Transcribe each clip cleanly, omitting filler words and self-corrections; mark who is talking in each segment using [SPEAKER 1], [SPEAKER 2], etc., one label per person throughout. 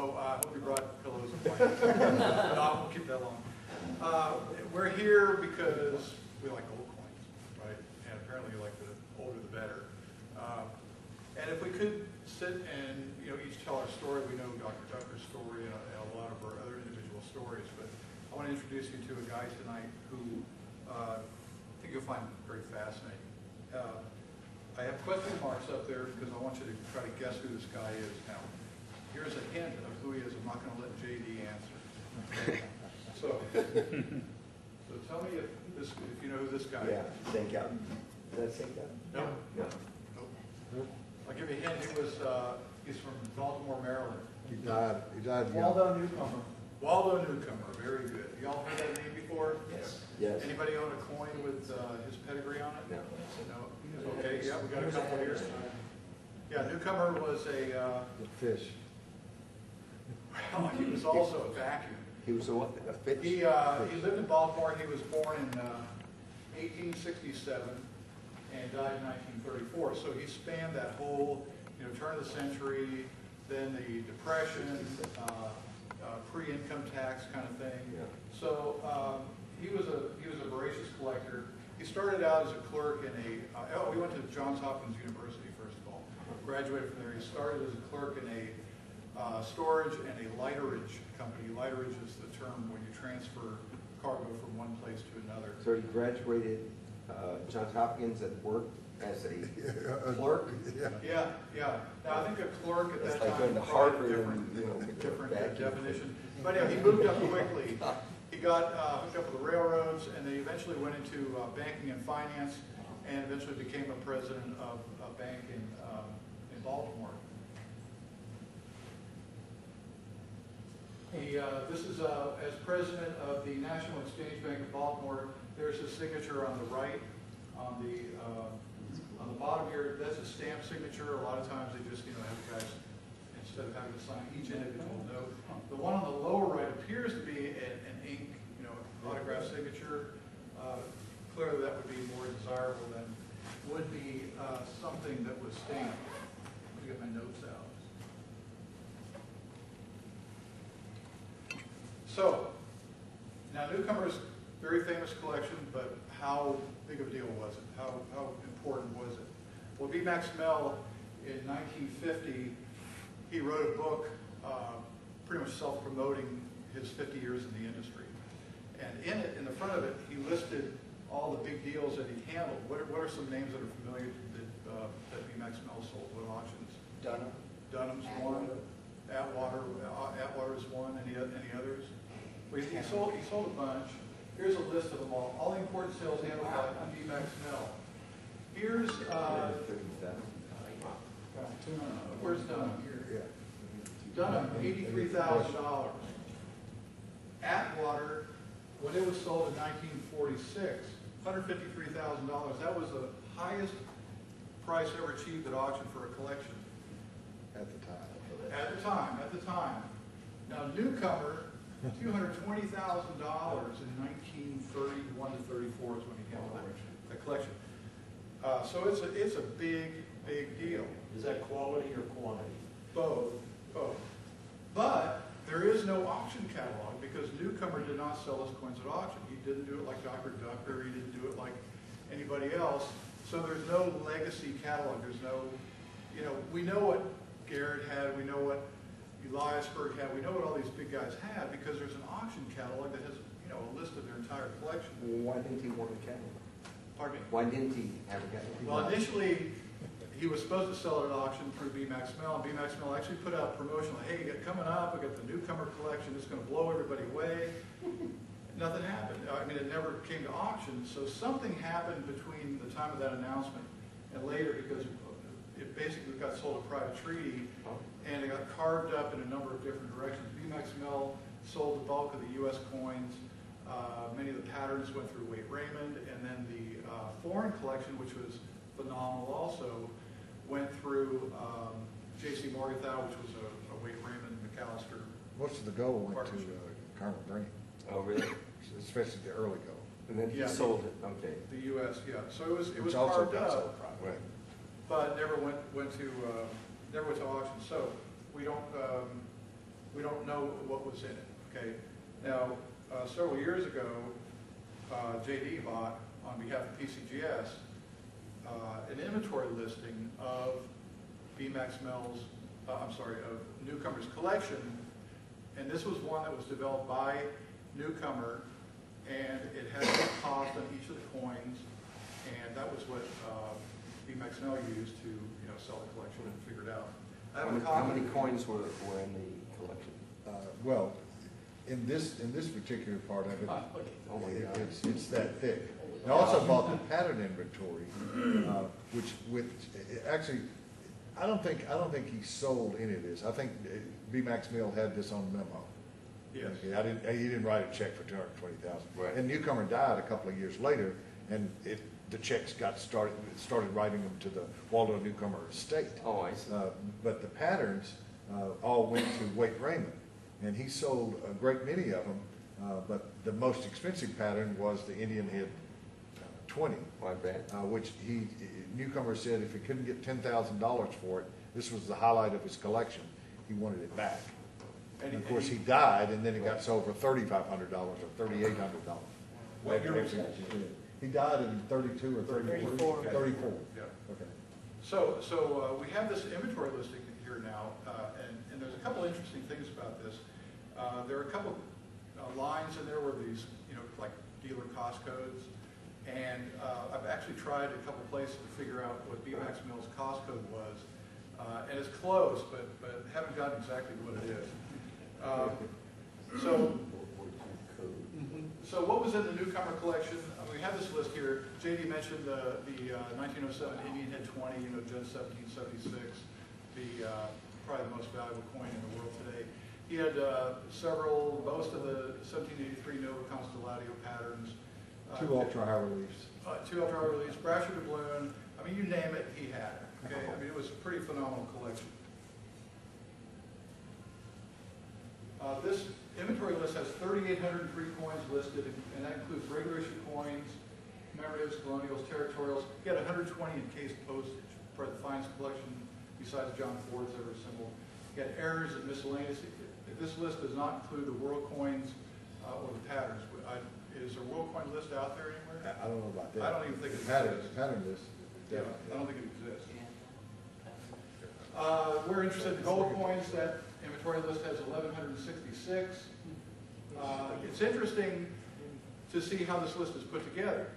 [SPEAKER 1] Oh, I hope you brought pillows and blankets. No, I won't keep that long. We're here because we like old coins, right? And apparently you like the older the better. And if we could sit and each tell our story, we know Dr. Tucker's story and a lot of our other individual stories, but I want to introduce you to a guy tonight who I think you'll find very fascinating. I have question marks up there because I want you to try to guess who this guy is. Now, here's a hint of who he is. I'm not going to let JD answer. Okay? So tell me if you know who this guy is.
[SPEAKER 2] Yeah, St. Calvin. Is that St. Calvin?
[SPEAKER 1] No.
[SPEAKER 2] No.
[SPEAKER 1] Nope. I'll give you a hint. He's from Baltimore, Maryland.
[SPEAKER 3] He died young.
[SPEAKER 4] Waldo Newcomer.
[SPEAKER 1] Waldo Newcomer. Very good. Y'all heard that name before?
[SPEAKER 2] Yes. Yes.
[SPEAKER 1] Anybody own a coin with his pedigree on it?
[SPEAKER 2] No.
[SPEAKER 1] No. Okay. Yeah, we got a couple here. Yeah, Newcomer was a
[SPEAKER 3] Fish.
[SPEAKER 1] well, he was also a vacuum.
[SPEAKER 2] He was a what? A fish?
[SPEAKER 1] He lived in Baltimore. He was born in 1867 and died in 1934. So he spanned that whole, turn of the century, then the Depression, pre-income tax kind of thing.
[SPEAKER 2] Yeah. So
[SPEAKER 1] he was a voracious collector. He started out as a clerk in a. We went to Johns Hopkins University first of all. Graduated from there. He started as a clerk in a storage and a lighterage company. Lighterage is the term when you transfer cargo from one place to another.
[SPEAKER 2] So he graduated Johns Hopkins and worked as a clerk?
[SPEAKER 1] Yeah. Now I think a clerk at that
[SPEAKER 2] That's like
[SPEAKER 1] time
[SPEAKER 2] going to
[SPEAKER 1] probably
[SPEAKER 2] Harvard
[SPEAKER 1] different
[SPEAKER 2] and,
[SPEAKER 1] definition. But yeah, he moved up quickly. He got hooked up with the railroads, and then he eventually went into banking and finance, and eventually became a president of a bank in Baltimore. This is as president of the National Exchange Bank of Baltimore. There's his signature on the right. On the bottom here, that's a stamp signature. A lot of times they just have guys, instead of having to sign each individual note. The one on the lower right appears to be an ink, autograph signature. Clearly that would be more desirable than would be something that was stamped. Let me get my notes out. So, now Newcomer's very famous collection, but how big of a deal was it? How important was it? Well, B. Max Mell, in 1950, he wrote a book pretty much self-promoting his 50 years in the industry. And in the front of it, he listed all the big deals that he handled. What are some names that are familiar that B. Max Mell sold? What auctions? Dunham's one. Atwater's one. Any others? Well, he sold a bunch. Here's a list of them all. All the important sales handled by B. Max Mell. Here's where's Dunham? Here. Dunham, $83,000. Atwater, when it was sold in 1946, $153,000. That was the highest price ever achieved at auction for a collection.
[SPEAKER 3] At the time. Now Newcomer, $220,000 in 1931 to 34 is when he handled the collection. So it's a big deal.
[SPEAKER 4] Is that quality or quantity?
[SPEAKER 1] Both. But there is no auction catalog because Newcomer did not sell his coins at auction. He didn't do it like Dr. Ducker. He didn't do it like anybody else. So there's no legacy catalog. There's no, we know what Garrett had. We know what Eliasberg had. We know what all these big guys had because there's an auction catalog that has, a list of their entire collection.
[SPEAKER 2] Well, why didn't he want a catalog?
[SPEAKER 1] Pardon me?
[SPEAKER 2] Why didn't he have a catalog?
[SPEAKER 1] Well, initially, he was supposed to sell it at auction through B. Max Mell, and B. Max Mell actually put out promotional, hey, coming up, we got the Newcomer collection, it's going to blow everybody away. Nothing happened. I mean, it never came to auction, so something happened between the time of that announcement and later because it basically got sold at private treaty, and it got carved up in a number of different directions. B. Max Mell sold the bulk of the U.S. coins. Many of the patterns went through Waite Raymond, and then the foreign collection, which was phenomenal also, went through J.C. Morgenthau, which was a Waite Raymond McAllister.
[SPEAKER 3] Most of the gold went to Colonel Green.
[SPEAKER 2] Oh, really?
[SPEAKER 3] Especially the early gold.
[SPEAKER 2] And then he sold it. Okay.
[SPEAKER 1] The U.S. Yeah. So it was
[SPEAKER 3] also
[SPEAKER 1] carved
[SPEAKER 3] got
[SPEAKER 1] up,
[SPEAKER 3] sold, right.
[SPEAKER 1] but never went to auction. So we don't. We don't know what was in it, okay? Now, several years ago, JD bought, on behalf of PCGS, an inventory listing of BMAX Mel's, of Newcomer's collection. And this was one that was developed by Newcomer, and it had a cost on each of the coins, and that was what BMAX Mel used to, sell the collection and figure it out. I have a
[SPEAKER 2] How
[SPEAKER 1] copy.
[SPEAKER 2] many coins were in the collection?
[SPEAKER 3] Well, in this particular part of it,
[SPEAKER 2] Oh my God.
[SPEAKER 3] it's that thick. I also bought the pattern inventory, actually, I don't think he sold any of this. I think BMAX Mill had this on memo.
[SPEAKER 1] Yes.
[SPEAKER 3] Okay, he didn't write a check for $220,000.
[SPEAKER 2] Right.
[SPEAKER 3] And Newcomer died a couple of years later, and the checks started writing them to the Waldo Newcomer estate.
[SPEAKER 2] Oh, I see.
[SPEAKER 3] But the patterns all went to Wade Raymond, and he sold a great many of them. But the most expensive pattern was the Indian Head 20,
[SPEAKER 2] I bet.
[SPEAKER 3] which Newcomer said if he couldn't get $10,000 for it, this was the highlight of his collection, he wanted it back. And of course, he died, and then it got sold for $3,500 or $3,800.
[SPEAKER 1] What year was that?
[SPEAKER 3] He died in 32 or 34. 34.
[SPEAKER 1] Yeah.
[SPEAKER 3] Okay.
[SPEAKER 1] So we have this inventory listing here now, and there's a couple interesting things about this. There are a couple lines in there where these, like dealer cost codes, and I've actually tried a couple places to figure out what BMAX Mill's cost code was, and it's close, but haven't gotten exactly what it is. So what was in the Newcomer collection? We have this list here. JD mentioned the 1907 Indian Head 20, Judge 1776, probably the most valuable coin in the world today. He had most of the 1783 Nova Constellatio patterns.
[SPEAKER 3] Two ultra high reliefs.
[SPEAKER 1] Two ultra high reliefs, brasher doubloon. I mean, you name it, he had it. Okay, I mean, it was a pretty phenomenal collection. This inventory list has 3,803 coins listed, and that includes regular issue coins, commemorative, colonials, territorials. He had 120 encased postage for the finest collection besides John Ford's ever symbol. He had errors and miscellaneous. This list does not include the world coins or the patterns. Is there a world coin list out there anywhere?
[SPEAKER 3] I don't know about that.
[SPEAKER 1] I don't even think it
[SPEAKER 3] The
[SPEAKER 1] exists.
[SPEAKER 3] pattern list.
[SPEAKER 1] Yeah, I don't think it exists. We're interested in gold coins. That inventory list has 1,166. It's interesting to see how this list is put together,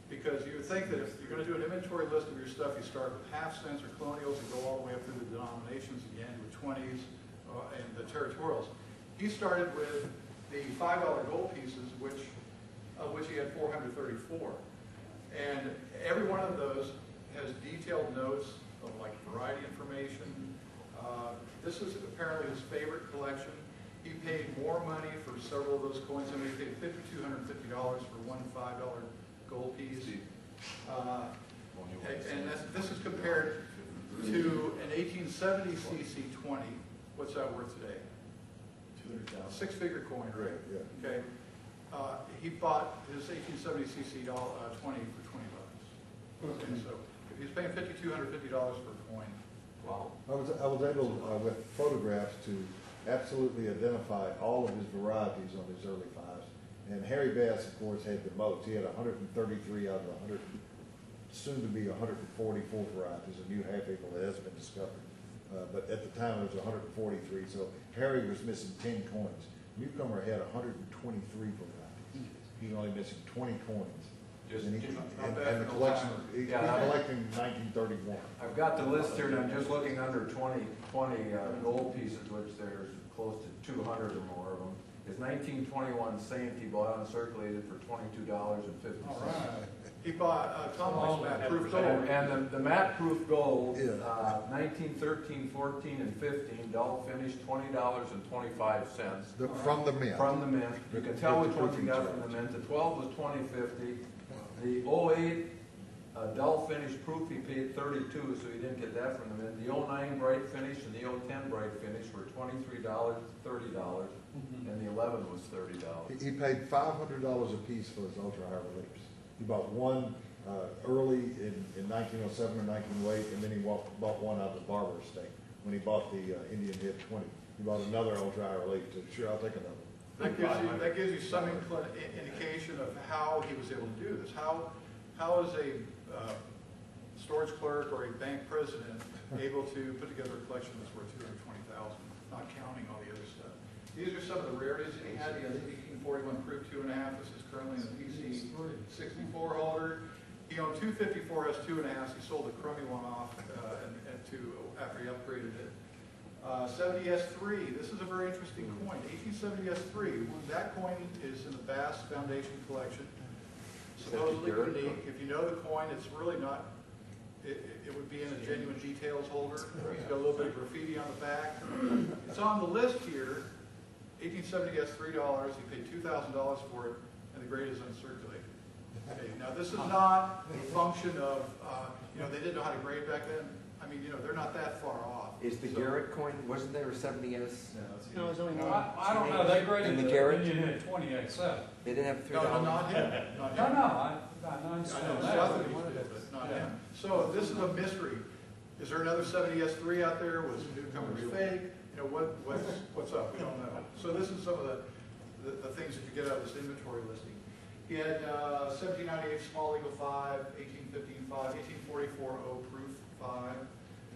[SPEAKER 1] because you would think that if you're going to do an inventory list of your stuff, you start with half cents or colonials and go all the way up through the denominations again with 20s and the territorials. He started with the $5 gold pieces, which he had 434. And every one of those has detailed notes of like variety information. This is apparently his favorite collection. He paid more money for several of those coins. I mean, he paid $5,250 for one $5 gold piece. And this is compared to an 1870 CC 20. What's that worth today? Six-figure coin, right?
[SPEAKER 3] Yeah.
[SPEAKER 1] Okay. He bought his 1870 CC 20 for $20. Okay, so he's paying $5,250 for a coin.
[SPEAKER 2] Wow.
[SPEAKER 3] I was able, with photographs, to absolutely identify all of his varieties on his early fives. And Harry Bass, of course, had the most. He had 133 out of 100, soon to be 144 varieties, a new half acre that hasn't been discovered. But at the time it was 143, so Harry was missing 10 coins. Newcomer had 123 varieties. He was only missing 20 coins. And the collection, he's collecting 1931.
[SPEAKER 5] I've got the list here, and I'm just looking under 20 gold pieces, which there's close to 200 or more of them. His 1921 Saint he bought uncirculated for $22.50.
[SPEAKER 1] All right. He bought Tom likes matte-proof gold.
[SPEAKER 5] And the matte-proof gold, 1913, 14, and 15, dull finish, $20.25.
[SPEAKER 3] From the mint.
[SPEAKER 5] From the mint. You can tell which ones you got from the mint. The 12 was $20.50. The 08 dull finish proof, he paid $32, so he didn't get that from the mint. The 09 bright finish and the 010 bright finish were $23, $30, and the 11 was $30.
[SPEAKER 3] He paid $500 a piece for his ultra high reliefs. He bought one early in 1907 or 1908, and then he bought one out of the Barber estate when he bought the Indian Head 20. You bought another ultra relief too. Sure, I'll take another.
[SPEAKER 1] That gives you some indication of how he was able to do this. How is a storage clerk or a bank president able to put together a collection that's worth $220,000, not counting all the other stuff? These are some of the rarities that he had. He has 1841 proof 2.5. This is currently in a PC 64 holder. He owned 254, has 2.5. He sold the crummy one off after he upgraded it. 70S3, this is a very interesting coin. 1870S3, that coin is in the Bass Foundation collection. Supposedly unique. If you know the coin, it's really not, it would be in a genuine details holder. It's got a little bit of graffiti on the back. It's on the list here. 1870S, $3. He paid $2,000 for it, and the grade is uncirculated. Okay, now this is not a function of, they didn't know how to grade back then. I mean, they're not that far off.
[SPEAKER 2] Is the Garrett coin, wasn't there a 70S?
[SPEAKER 6] No, it was only one.
[SPEAKER 4] I don't know, they graded
[SPEAKER 2] In the
[SPEAKER 4] the
[SPEAKER 2] Garrett?
[SPEAKER 4] Indian at 28.7.
[SPEAKER 2] They didn't have $3?
[SPEAKER 1] No, not him. Not
[SPEAKER 4] No,
[SPEAKER 1] him.
[SPEAKER 4] no, I understand
[SPEAKER 1] I know
[SPEAKER 4] that.
[SPEAKER 1] Sotheby's did, but not him. So this is a mystery. Is there another 70S3 out there? Was the newcomer fake? What's up? We don't know. So this is some of the things that you get out of this inventory listing. He had 1798 small eagle 5, 1815 5, 1844 O proof 5,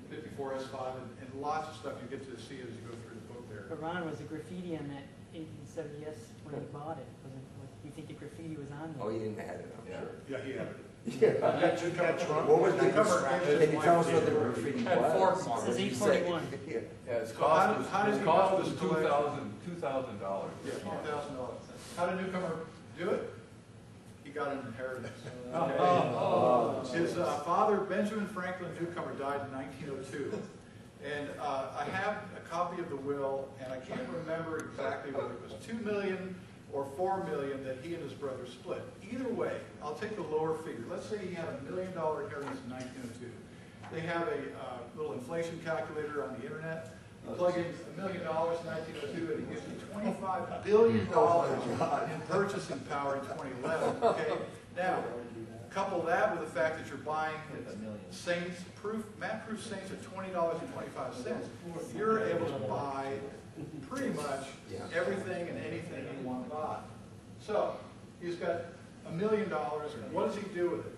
[SPEAKER 1] 54 S5, and lots of stuff you get to see as you go through the book there.
[SPEAKER 6] But Ron, was the graffiti on that 1870S when he bought it? Do you think the graffiti was on there?
[SPEAKER 2] Oh, you didn't add it, I'm sure.
[SPEAKER 1] Yeah, he had it.
[SPEAKER 2] What was the,
[SPEAKER 1] Can
[SPEAKER 2] can you tell us what the graffiti
[SPEAKER 4] Had
[SPEAKER 2] was?
[SPEAKER 4] fork
[SPEAKER 6] It
[SPEAKER 4] marks.
[SPEAKER 6] says
[SPEAKER 2] You said-
[SPEAKER 6] 841.
[SPEAKER 2] Yeah.
[SPEAKER 5] Yeah, its
[SPEAKER 1] So
[SPEAKER 5] cost
[SPEAKER 1] how did
[SPEAKER 5] was,
[SPEAKER 1] he
[SPEAKER 5] its cost
[SPEAKER 1] know
[SPEAKER 5] was
[SPEAKER 1] this collection?
[SPEAKER 5] $2,000.
[SPEAKER 1] Yeah, $2,000. How did newcomer do it? He got an inheritance.
[SPEAKER 4] Oh.
[SPEAKER 1] His father, Benjamin Franklin Newcomer, died in 1902. And I have a copy of the will, and I can't remember exactly whether it was $2 million or $4 million that he and his brother split. Either way, I'll take the lower figure. Let's say he had $1 million inheritance in 1902. They have a little inflation calculator on the internet. You plug in $1 million in 1902, and it gives you $25 billion in purchasing power in 2011. Okay, now couple that with the fact that you're buying Saints mat-proof Saints at $20.25. You're able to buy pretty much everything and anything you want to buy. So he's got $1 million. What does he do with it?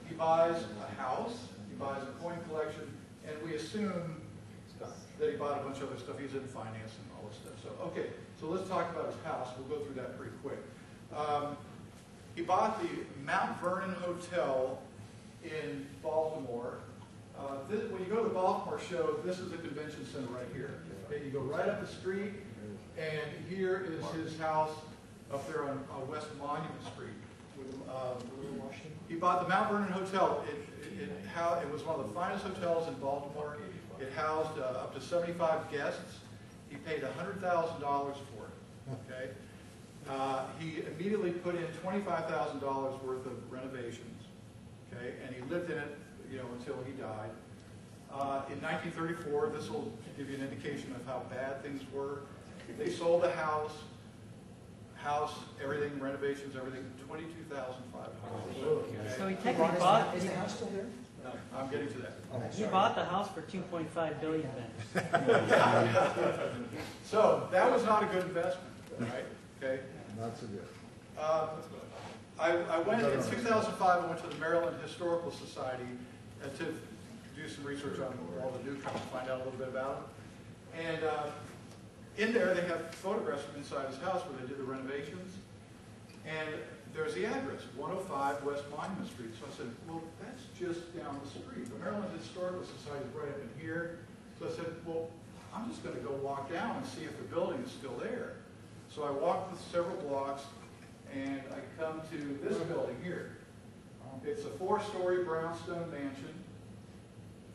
[SPEAKER 1] He buys a house. He buys a coin collection, and we assume that he bought a bunch of other stuff. He's in finance and all this stuff. So, okay, so let's talk about his house. We'll go through that pretty quick. He bought the Mount Vernon Hotel in Baltimore. When you go to the Baltimore show, this is the convention center right here. Okay, you go right up the street, and here is his house up there on West Monument Street. He bought the Mount Vernon Hotel. It was one of the finest hotels in Baltimore. It housed up to 75 guests. He paid $100,000 for it. Okay. He immediately put in $25,000 worth of renovations. Okay, and he lived in it, until he died. In 1934, this will give you an indication of how bad things were. They sold the house, everything, renovations, everything, $22,500. Okay.
[SPEAKER 6] So he technically bought.
[SPEAKER 7] Is the house still there?
[SPEAKER 1] No, I'm getting to that.
[SPEAKER 6] He bought the house for $2.5 billion then.
[SPEAKER 1] So that was not a good investment, right? Okay.
[SPEAKER 3] Not so good.
[SPEAKER 1] I went in 2005. I went to the Maryland Historical Society to do some research on all the newcomers, find out a little bit about them. And in there, they have photographs from inside his house where they did the renovations. And there's the address, 105 West Monument Street. So I said, well, that's just down the street. The Maryland Historical Society is right up in here. So I said, well, I'm just going to go walk down and see if the building is still there. So I walked the several blocks, and I come to this building here. It's a 4-story brownstone mansion,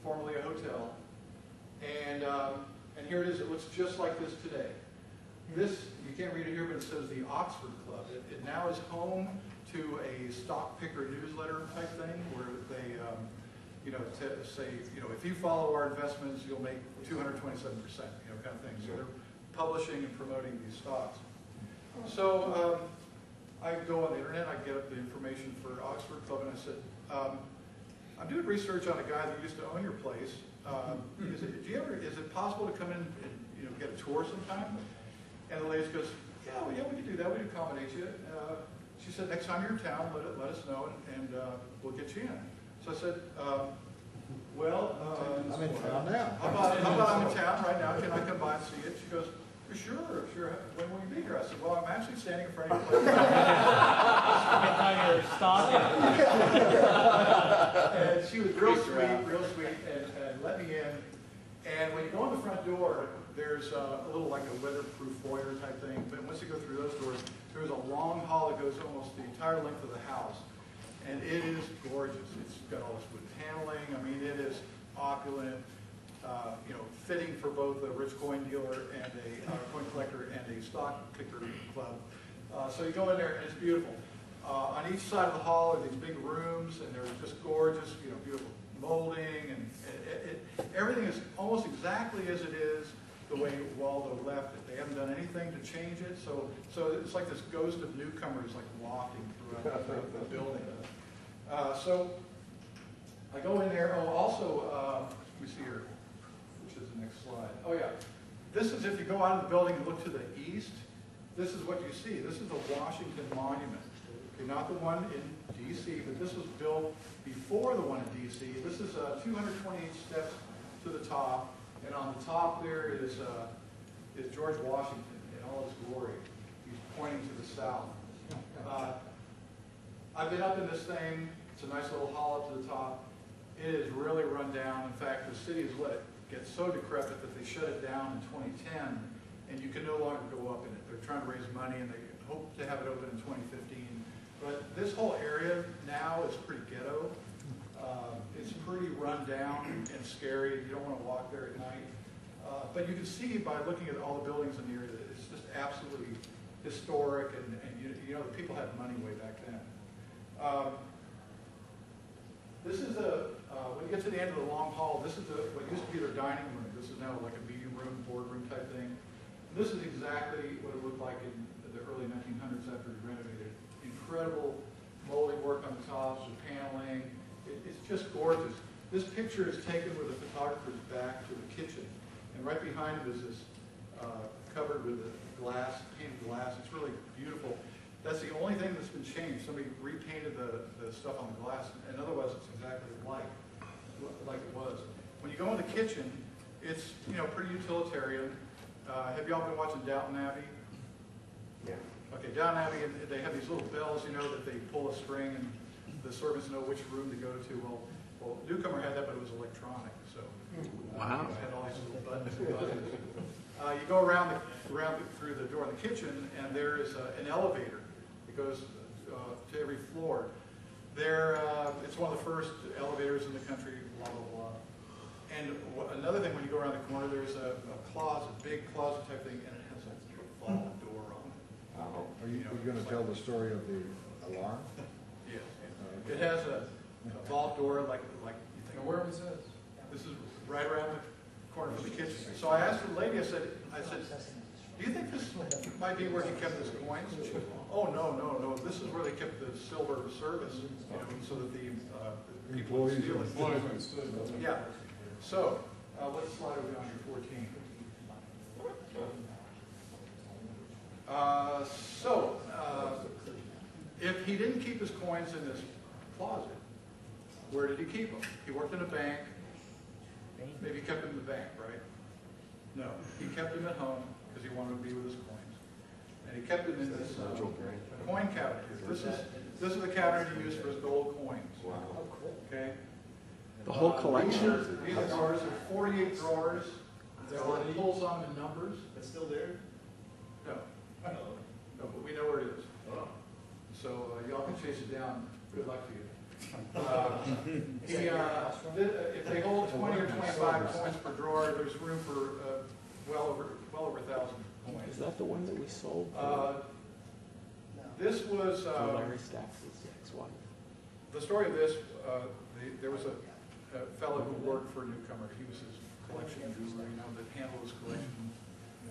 [SPEAKER 1] formerly a hotel. And here it is. It looks just like this today. This, you can't read it here, but it says the Oxford Club. It now is home to a stock picker newsletter type thing where they, say, if you follow our investments, you'll make 227%, kind of thing. So they're publishing and promoting these stocks. So I go on the internet, I get up the information for Oxford Club, and I said, I'm doing research on a guy that used to own your place. Is it possible to come in and get a tour sometime? And the lady goes, yeah, well, yeah, we can do that. We'd accommodate you. She said, next time you're in town, let us know, and we'll get you in. So I said, well,
[SPEAKER 3] I'm in town now.
[SPEAKER 1] how about I'm in town right now? Can I come by and see it? She goes, sure. When will you be here? I said, well, I'm actually standing in front of your place. And she was real sweet, and let me in. And when you go in the front door, there's a little like a weatherproof foyer type thing. But once you go through those doors, there's a long hall that goes almost the entire length of the house. And it is gorgeous. It's got all this wood paneling. I mean, it is opulent, fitting for both a rich coin dealer and a coin collector and a stock picker club. So you go in there and it's beautiful. On each side of the hall are these big rooms, and they're just gorgeous, beautiful molding, and everything is almost exactly as it is the way Waldo left it. They haven't done anything to change it, so it's like this ghost of newcomers like wafting throughout the building. So I go in there. Oh, also, let me see here, which is the next slide. Oh yeah, this is if you go out of the building and look to the east. This is what you see. This is the Washington Monument. Okay, not the one in D.C., but this was built before the one in D.C. This is 228 steps to the top, and on the top there is George Washington in all his glory. He's pointing to the south. I've been up in this thing. It's a nice little hall up to the top. It is really run down. In fact, the city has let it get so decrepit that they shut it down in 2010, and you can no longer go up in it. They're trying to raise money, and they hope to have it open in 2015. But this whole area now is pretty ghetto. It's pretty run down and scary. You don't want to walk there at night. But you can see by looking at all the buildings in the area that it's just absolutely historic, and the people had money way back then. This is when you get to the end of the long hall, this is what used to be their dining room. This is now like a meeting room, boardroom type thing. This is exactly what it looked like in the early 1900s after it renovated. Incredible molding work on the tops, the paneling. It's just gorgeous. This picture is taken with a photographer's back to the kitchen. And right behind it is this covered with glass, painted glass. It's really beautiful. That's the only thing that's been changed. Somebody repainted the stuff on the glass, and otherwise it's exactly like it was. When you go in the kitchen, it's pretty utilitarian. Have y'all been watching Downton Abbey?
[SPEAKER 2] Yeah.
[SPEAKER 1] Okay, Downton Abbey, and they have these little bells, that they pull a string, and the servants know which room to go to. Well, Newcomer had that, but it was electronic, so
[SPEAKER 7] Wow.
[SPEAKER 1] it had all these little buttons and buttons. You go around through the door in the kitchen, and there is an elevator. It goes to every floor. It's one of the first elevators in the country, blah, blah, blah. And another thing, when you go around the corner, there's a closet, big closet type thing, and it has a vault door on it.
[SPEAKER 3] Are you going to tell the story of the alarm?
[SPEAKER 1] Yes. It has a vault door like you think.
[SPEAKER 5] And where was this?
[SPEAKER 1] This is right around the corner from the kitchen. So I asked the lady, I said, do you think this might be where he kept his coins? And she goes, oh, no. This is where they kept the silver service, so that the people would steal it. Yeah. So, what slide are we on here, 14? If he didn't keep his coins in this closet, where did he keep them? He worked in a bank. Maybe he kept them in the bank, right? No, he kept them at home because he wanted to be with his coins. And he kept them in this coin cabinet. This is the cabinet he used for his gold coins.
[SPEAKER 2] Wow.
[SPEAKER 1] Okay?
[SPEAKER 7] The whole collection?
[SPEAKER 1] These are drawers. There are 48 drawers. There are pulls on the numbers.
[SPEAKER 8] It's still there?
[SPEAKER 1] No. No, but we know where it is. So y'all can chase it down. Good luck to you. If they hold 20 or 25 coins per drawer, there's room for well over 1,000 coins.
[SPEAKER 7] Is that the one that we sold?
[SPEAKER 1] This was
[SPEAKER 7] Larry Stack's ex-wife.
[SPEAKER 1] the story of this. There was a fellow who worked for Newcomer. He was his collection guru, that handled his collection.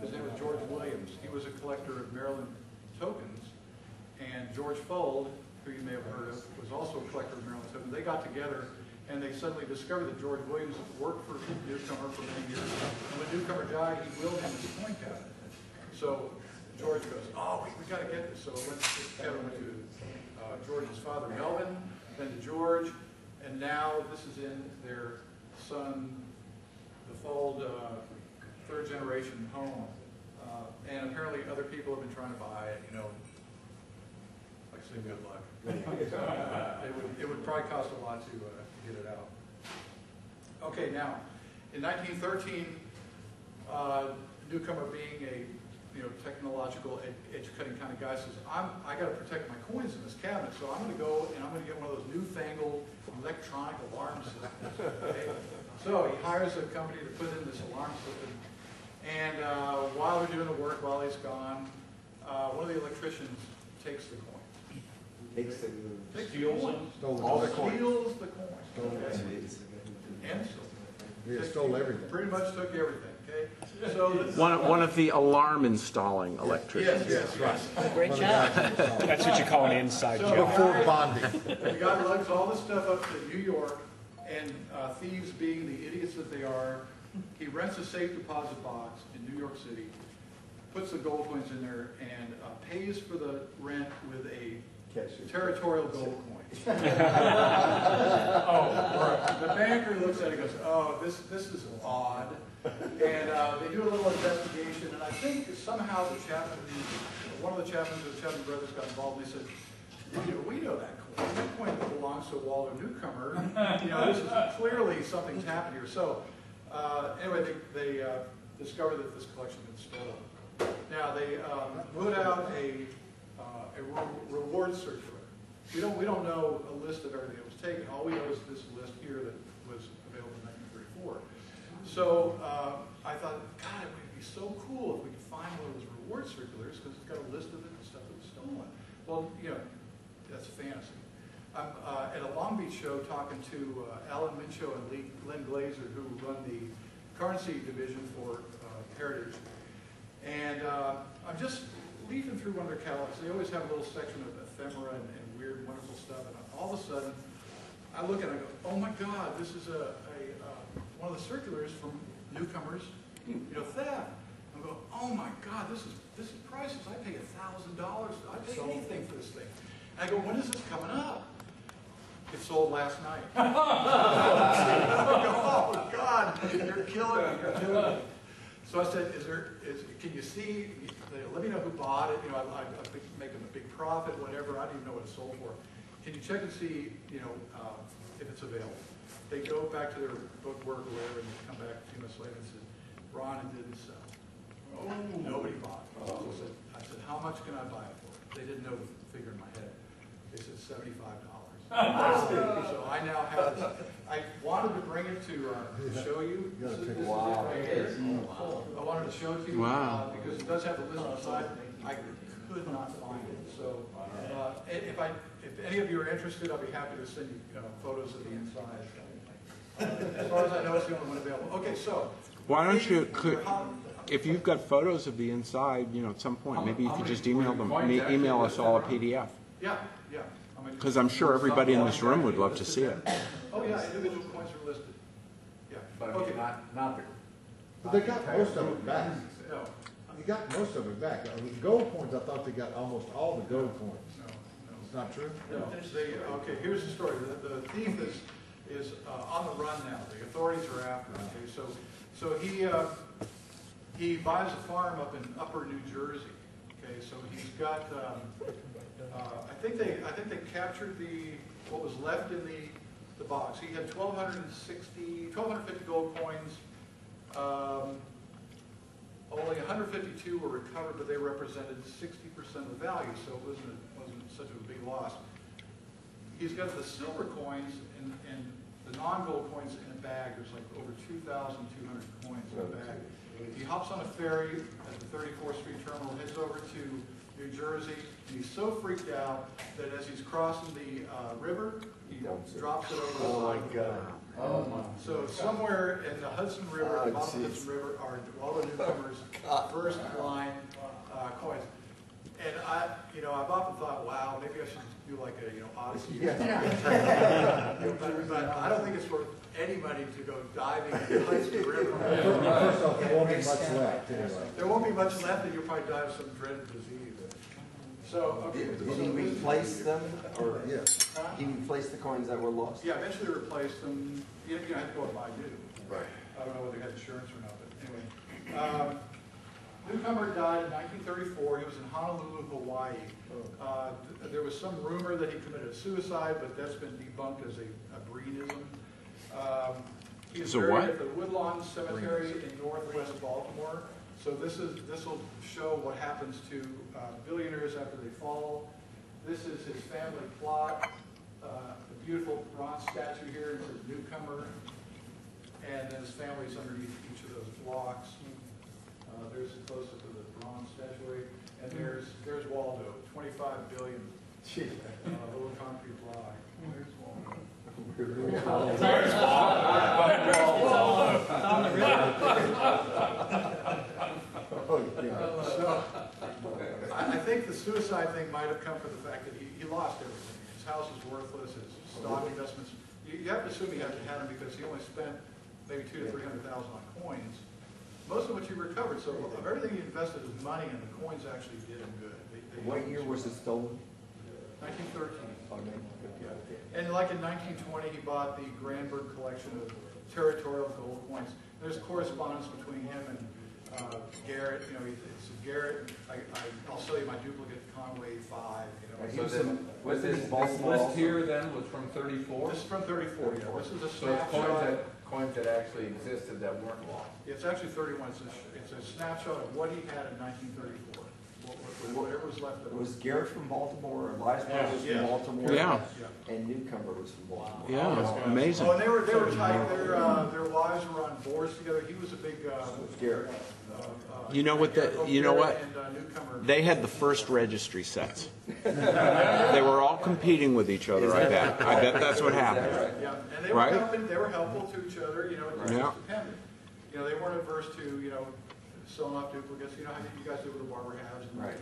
[SPEAKER 1] His name was George Williams. He was a collector of Maryland tokens, and George Fold, who you may have heard of, was also a collector of Maryland tokens. They got together and they suddenly discovered that George Williams worked for Newcomer for many years. And when Newcomer died, he willed him his coin cabinet. So George goes, oh, we got to get this. So Kevin went to George's father, Melvin, then to George, and now this is in their son, the Fold, third generation home. And apparently other people have been trying to buy it, you know, like say good luck. It would probably cost a lot to get it out. Okay, now, in 1913, Newcomer being a technological, edge-cutting kind of guy says, I got to protect my coins in this cabinet, so I'm going to go and I'm going to get one of those newfangled electronic alarm systems. Okay? So he hires a company to put in this alarm system, and while they're doing the work, while he's gone, one of the electricians takes the coin.
[SPEAKER 3] Steals
[SPEAKER 1] All the coins. Steals the coin. And so
[SPEAKER 3] They stole everything.
[SPEAKER 1] pretty much took everything. Okay. So
[SPEAKER 7] One of the alarm installing electricians.
[SPEAKER 1] yes, right.
[SPEAKER 6] Great job.
[SPEAKER 8] That's what you call an inside
[SPEAKER 1] So
[SPEAKER 8] job.
[SPEAKER 3] Before bonding.
[SPEAKER 1] the guy lugs all this stuff up to New York, and thieves being the idiots that they are, he rents a safe deposit box in New York City, puts the gold coins in there, and pays for the rent with a territorial gold coin. The banker looks at it and goes, oh, this is odd. And they do a little investigation, and I think somehow one of the Chapmans or the Chapman brothers got involved, and they said, we know that coin. That coin belongs to Walter Newcomer. This is clearly something's happened here. So anyway, they discovered that this collection had been stolen. Now they put out a reward circular. We don't know a list of everything that was taken. All we know is this list here that was available in 1934. So I thought, God, it would be so cool if we could find one of those reward circulars because it's got a list of the stuff that was stolen. Well, that's a fantasy. I'm at a Long Beach show talking to Alan Mincho and Lynn Glazer, who run the currency division for Heritage. And I'm just leafing through one of their catalogs. They always have a little section of ephemera and weird, wonderful stuff. And all of a sudden, I look at it and I go, oh my God, this is one of the circulars from Newcomers, theft. I'm going, oh my God, this is priceless. I pay $1,000. I'd pay anything for this thing. And I go, when is this coming up? It sold last night. I go, oh God, you're killing me. You're killing me. So I said, can you see? Let me know who bought it. I make them a big profit, whatever. I don't even know what it sold for. Can you check and see, if it's available? They go back to their book work or whatever, and they come back a few months later and say, Ron, it didn't sell. Oh, nobody bought it. So I said, how much can I buy it for? They didn't know the figure in my head. They said $75. So I now have this. I wanted to bring it to show you. This is it right here. I wanted to show it to you because it does have the list on the side. I could not find it. So if any of you are interested, I'll be happy to send you photos of the inside. As far as I know, it's the only one available. Okay, so
[SPEAKER 7] Why don't you, if you've got photos of the inside, at some point, maybe you could just email us all a PDF.
[SPEAKER 1] Yeah.
[SPEAKER 7] Because I'm sure everybody in this room would love to see it.
[SPEAKER 1] Oh yeah, individual coins are listed. Yeah.
[SPEAKER 5] But I mean, not the.
[SPEAKER 3] But they got most of it back.
[SPEAKER 1] No.
[SPEAKER 3] You got most of it back. The gold coins, I thought they got almost all the gold coins.
[SPEAKER 1] No.
[SPEAKER 3] It's not true?
[SPEAKER 1] No. Okay, here's the story. The thief is on the run now. The authorities are after him. Okay, so he buys a farm up in Upper New Jersey. Okay, so he's got. I think they captured what was left in the box. He had 1,250 gold coins. Only 152 were recovered, but they represented 60% of the value, so it wasn't such a big loss. He's got the silver coins and the non-gold coins in a bag. There's like over 2,200 coins in a bag. He hops on a ferry at the 34th Street terminal, heads over to New Jersey, and he's so freaked out that as he's crossing the river, he drops it over the side of the river.
[SPEAKER 5] Oh my.
[SPEAKER 1] So somewhere in the Hudson River, the bottom of the Hudson River, are all the Newcomers' first line coins. And you know, I've often thought, wow, maybe I should do like a, you know, Odyssey.
[SPEAKER 2] Yeah.
[SPEAKER 1] But I don't think it's worth any money to go diving in the Hudson River.
[SPEAKER 3] First off, there won't be much left anyway.
[SPEAKER 1] There won't be much left, and you'll probably die of some dreaded disease. So, okay.
[SPEAKER 2] Did he replace them, or
[SPEAKER 3] Yeah.
[SPEAKER 2] he replaced the coins that were lost?
[SPEAKER 1] Yeah, eventually replaced them. You know, I had to go and buy new.
[SPEAKER 2] Right.
[SPEAKER 1] I don't know whether they had insurance or not, but anyway. Newcomer died in 1934. He was in Honolulu, Hawaii. There was some rumor that he committed suicide, but that's been debunked as a breedism. He is
[SPEAKER 7] Is a
[SPEAKER 1] buried
[SPEAKER 7] what?
[SPEAKER 1] at the Woodlawn Cemetery in northwest Baltimore. So this will show what happens to billionaires after they fall. This is his family plot. A beautiful bronze statue here. It says Newcomer. And then his family's underneath each of those blocks. There's a close-up of the bronze statuary. And there's Waldo, 25 billion. Little concrete block. There's Waldo.
[SPEAKER 6] It's on the river.
[SPEAKER 1] So, I think the suicide thing might have come from the fact that he lost everything. His house is worthless, his stock investments. You have to assume he had them because he only spent maybe $200,000 to $300,000 on coins. Most of which he recovered. So of everything he invested his money in, the coins actually did him good.
[SPEAKER 2] What year was it stolen?
[SPEAKER 1] 1913. And like in 1920, he bought the Granberg collection of territorial gold coins. There's correspondence between him and Garrett. You know, it's Garrett. I'll show you my duplicate Conway 5. You know,
[SPEAKER 5] So then, was this list here then was from 34?
[SPEAKER 1] this is from 34. Yeah, this is a
[SPEAKER 5] So it's
[SPEAKER 1] snapshot.
[SPEAKER 5] coins that actually existed that weren't lost.
[SPEAKER 1] It's actually 31. It's a snapshot of what he had in 1934. Whatever was left of it.
[SPEAKER 2] Was Garrett from Baltimore, Lisbon was from
[SPEAKER 1] Yes.
[SPEAKER 2] Baltimore?
[SPEAKER 7] Yeah.
[SPEAKER 2] And Newcomer was from Baltimore.
[SPEAKER 7] Yeah, amazing.
[SPEAKER 1] Oh, and they were tight. Their wives were on boards together. He was a big.
[SPEAKER 2] Garrett.
[SPEAKER 7] You know what you know what?
[SPEAKER 1] And, Newcomer.
[SPEAKER 7] They had the first registry sets. They were all competing with each other, I bet. I bet that's what happened.
[SPEAKER 1] Yeah, and they were
[SPEAKER 7] Right?
[SPEAKER 1] helping. They were helpful to each other. You know, it was
[SPEAKER 7] Yeah.
[SPEAKER 1] dependent. You know, they weren't averse to selling off duplicates. You know how you guys do with the barber halves and
[SPEAKER 2] Right.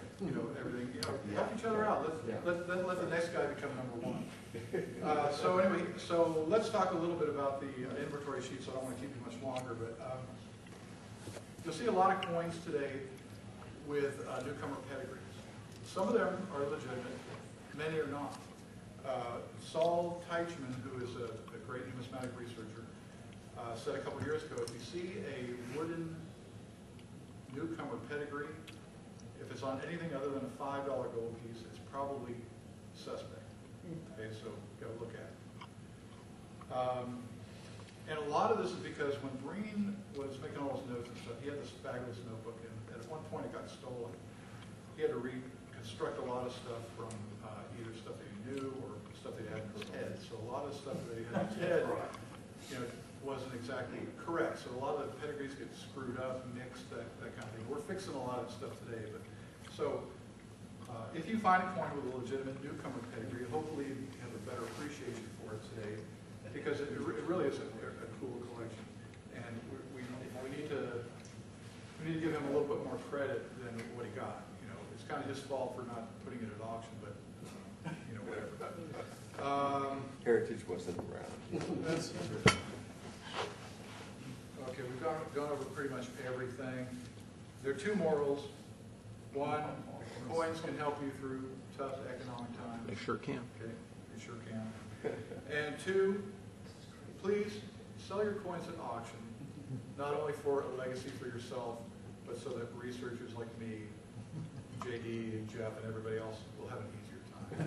[SPEAKER 1] Everything. You know, help each other out. Let the next guy become number one. So anyway, so let's talk a little bit about the inventory sheet. So I don't want to keep you much longer, but you'll see a lot of coins today with Newcomer pedigrees. Some of them are legitimate, many are not. Saul Teichman, who is a great numismatic researcher, said a couple years ago, if you see a wooden Newcomer pedigree, if it's on anything other than a $5 gold piece, it's probably suspect. Okay, so go look at it. And a lot of this is because when Breen was making all his notes and stuff, he had this fabulous notebook, and at one point it got stolen. He had to reconstruct a lot of stuff from either stuff that he knew or stuff that he had in his head. So a lot of stuff that he had in his head, wasn't exactly correct. So a lot of the pedigrees get screwed up, mixed, that kind of thing. We're fixing a lot of stuff today, but so if you find a coin with a legitimate Newcomer pedigree, hopefully you have a better appreciation for it today, because it really is a cool collection, and we need to give him a little bit more credit than what he got. It's kind of his fault for not putting it at auction, but whatever.
[SPEAKER 2] Heritage wasn't around.
[SPEAKER 1] Okay, we've gone over pretty much everything. There are two morals. One, coins can help you through tough economic times.
[SPEAKER 7] They sure can.
[SPEAKER 1] Okay, they sure can. And two, please sell your coins at auction, not only for a legacy for yourself, but so that researchers like me, JD and Jeff and everybody else will have an easier time.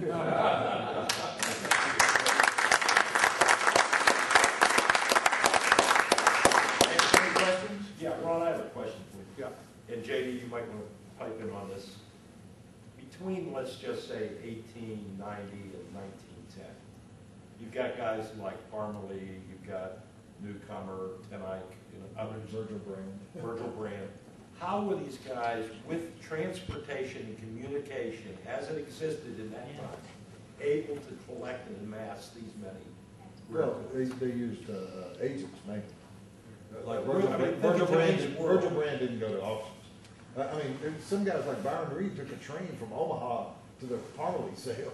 [SPEAKER 1] Any questions?
[SPEAKER 9] Yeah, Ron, I have a question for you.
[SPEAKER 1] Yeah.
[SPEAKER 9] And JD, you might want to pipe in on this. Between, let's just say, 1890 and 1910, you've got guys like Parmalee, you've got Newcomer, Ten Eyck, others. Virgil Brand. How were these guys, with transportation and communication as it existed in that time, able to collect and amass these many?
[SPEAKER 3] Well, they used agents, mainly. Like
[SPEAKER 9] Virgil
[SPEAKER 3] Virgil Brand didn't go to auctions. I mean, some guys like Byron Reed took a train from Omaha to the Parmalee sale.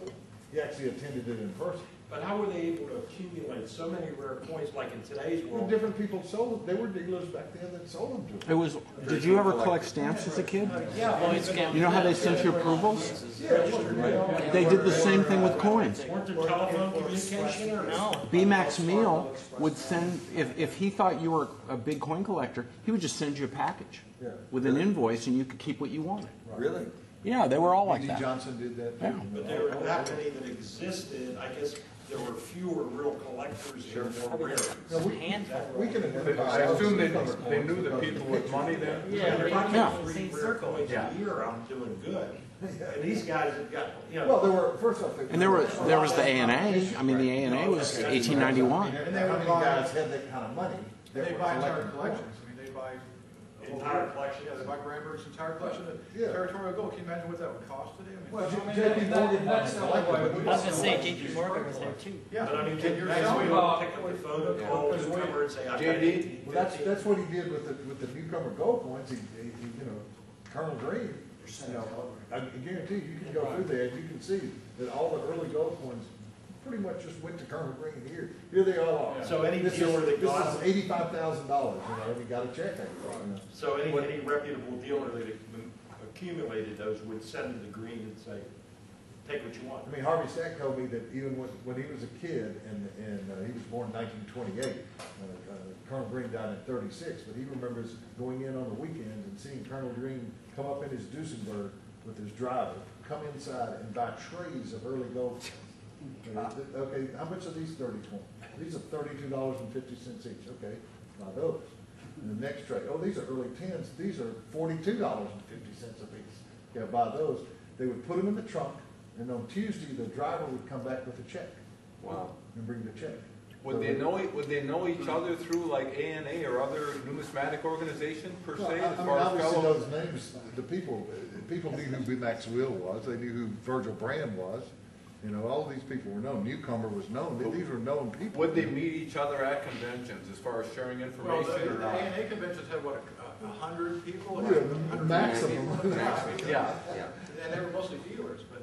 [SPEAKER 3] He actually attended it in person.
[SPEAKER 9] But how were they able to accumulate so many rare coins, like in today's
[SPEAKER 3] Well,
[SPEAKER 9] world?
[SPEAKER 3] different people sold them. There were dealers back then that sold them to
[SPEAKER 7] It
[SPEAKER 3] them.
[SPEAKER 7] was, did you ever collect stamps as a kid?
[SPEAKER 9] Yeah.
[SPEAKER 7] You know how they sent you approvals?
[SPEAKER 3] Yeah, well,
[SPEAKER 7] They did the same thing with coins.
[SPEAKER 9] Weren't there telephone communication or no?
[SPEAKER 6] No.
[SPEAKER 7] Meal would send, if he thought you were a big coin collector, he would just send you a package
[SPEAKER 3] Yeah.
[SPEAKER 7] with an invoice and you could keep what you wanted.
[SPEAKER 2] Really?
[SPEAKER 7] Yeah, they were all like
[SPEAKER 3] E.D.
[SPEAKER 7] that.
[SPEAKER 3] Johnson did that
[SPEAKER 7] Yeah.
[SPEAKER 3] too.
[SPEAKER 9] But there were that many that existed, I guess there were fewer real collectors and more rare.
[SPEAKER 3] No, we
[SPEAKER 6] Handful.
[SPEAKER 3] can identify.
[SPEAKER 5] I assume they knew the people with money then?
[SPEAKER 6] Yeah,
[SPEAKER 9] If I
[SPEAKER 6] they
[SPEAKER 7] Yeah.
[SPEAKER 9] get
[SPEAKER 6] the
[SPEAKER 9] 3
[SPEAKER 6] same
[SPEAKER 9] rare
[SPEAKER 6] circle.
[SPEAKER 9] coins a year, I'm doing good. And these guys have got, you know.
[SPEAKER 3] Well, there were, first off.
[SPEAKER 7] And there was the A&A. I mean, the A&A was 1891.
[SPEAKER 3] And how many guys had that kind of money?
[SPEAKER 1] They
[SPEAKER 3] that were
[SPEAKER 1] buy entire
[SPEAKER 3] collecting
[SPEAKER 1] collections.
[SPEAKER 3] coins?
[SPEAKER 1] I mean, they buy.
[SPEAKER 9] Entire collection?
[SPEAKER 1] Yeah, they buy Granberg's entire collection of
[SPEAKER 3] Yeah.
[SPEAKER 1] territorial gold. Can you imagine what that would cost today? I mean,
[SPEAKER 4] Well, I mean,
[SPEAKER 3] J.P. Morgan
[SPEAKER 4] that's the only way we
[SPEAKER 6] I was gonna say
[SPEAKER 4] sell it.
[SPEAKER 6] JP Morgan was there too.
[SPEAKER 1] yeah.
[SPEAKER 9] But I mean,
[SPEAKER 1] and
[SPEAKER 9] can
[SPEAKER 1] you're
[SPEAKER 9] you
[SPEAKER 1] selling
[SPEAKER 9] pick up the photo, call the
[SPEAKER 4] Because we-
[SPEAKER 9] newcomer and say, I've got
[SPEAKER 5] JD?
[SPEAKER 9] 18,
[SPEAKER 3] Well, that's
[SPEAKER 9] 15.
[SPEAKER 3] what he did with the newcomer gold coins. He, you know, Colonel Green, you know, I guarantee you can go through there and you can see that all the early gold coins pretty much just went to Colonel Green here. Here they all are.
[SPEAKER 9] So any
[SPEAKER 3] This
[SPEAKER 9] dealer that
[SPEAKER 3] is
[SPEAKER 9] got,
[SPEAKER 3] $85,000, you know, and he got a check. You know.
[SPEAKER 9] so any reputable dealer that accumulated those would send to the Green and say, take what you want.
[SPEAKER 3] I mean, Harvey Stack told me that even when he was a kid, and he was born in 1928, Colonel Green died in 36, but he remembers going in on the weekends and seeing Colonel Green come up in his Duesenberg with his driver, come inside and buy trays of early gold. Okay, how much are these 30 coins? These are $32.50 each. Okay, buy those. And the next tray, oh, these are early 10s. These are $42.50 a piece. Yeah, buy those. They would put them in the trunk, and on Tuesday, the driver would come back with a check.
[SPEAKER 2] Wow.
[SPEAKER 3] And bring the check.
[SPEAKER 5] Would they know each other through like A&A or other numismatic organization per
[SPEAKER 3] Well,
[SPEAKER 5] se?
[SPEAKER 3] I
[SPEAKER 5] As
[SPEAKER 3] mean,
[SPEAKER 5] far as
[SPEAKER 3] obviously
[SPEAKER 5] fellow?
[SPEAKER 3] those names, the people knew who B. Max Will was. They knew who Virgil Brand was. You know, all these people were known. Newcomer was known. These were known people.
[SPEAKER 5] Would they meet each other at conventions as far as sharing
[SPEAKER 1] Well,
[SPEAKER 5] information or
[SPEAKER 1] the
[SPEAKER 5] not?
[SPEAKER 1] A&A conventions had, what, 100 people?
[SPEAKER 3] Yeah, the maximum.
[SPEAKER 5] Yeah.
[SPEAKER 2] Yeah.
[SPEAKER 1] And they were mostly dealers, but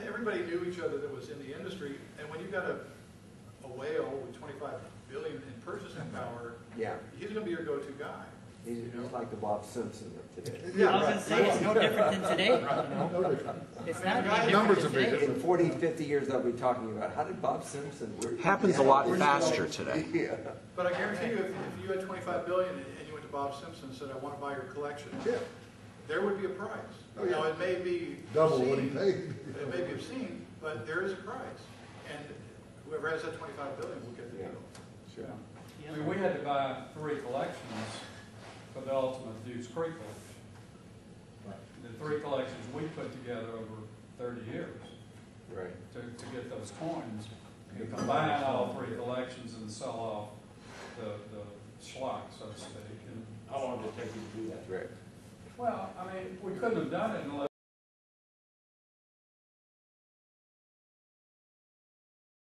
[SPEAKER 1] everybody knew each other that was in the industry, and when you've got a whale with 25 billion in purchasing power,
[SPEAKER 2] Yeah.
[SPEAKER 1] he's gonna be your go-to guy.
[SPEAKER 2] He's like the Bob Simpson of today.
[SPEAKER 6] I was gonna say, it's no different than today, you know?
[SPEAKER 3] No different.
[SPEAKER 6] It's not
[SPEAKER 1] Guys,
[SPEAKER 6] any
[SPEAKER 3] numbers
[SPEAKER 6] different
[SPEAKER 3] are
[SPEAKER 6] than
[SPEAKER 3] big.
[SPEAKER 6] today.
[SPEAKER 2] In 40, 50 years, they'll be talking about, how did Bob Simpson work?
[SPEAKER 7] Happens a lot faster today.
[SPEAKER 2] Yeah.
[SPEAKER 1] But I guarantee you, if you had 25 billion and you went to Bob Simpson and said, I want to buy your collection,
[SPEAKER 3] Yeah.
[SPEAKER 1] there would be a price.
[SPEAKER 3] Oh, yeah.
[SPEAKER 1] Now, it may be
[SPEAKER 3] Double what he
[SPEAKER 1] obscene.
[SPEAKER 3] paid.
[SPEAKER 1] It may be obscene, but there is a price. And whoever has that 25 billion will get the deal.
[SPEAKER 2] Sure.
[SPEAKER 4] I mean, we had to buy 3 collections for the ultimate Deuce Creek collection.
[SPEAKER 3] Right.
[SPEAKER 4] The 3 collections we put together over 30 years
[SPEAKER 2] Right.
[SPEAKER 4] to get those coins. And combine all 3 collections and sell off the schlock, so to speak. And,
[SPEAKER 9] How long did it take you to do that?
[SPEAKER 2] Right.
[SPEAKER 4] well, I mean, we couldn't have done it unless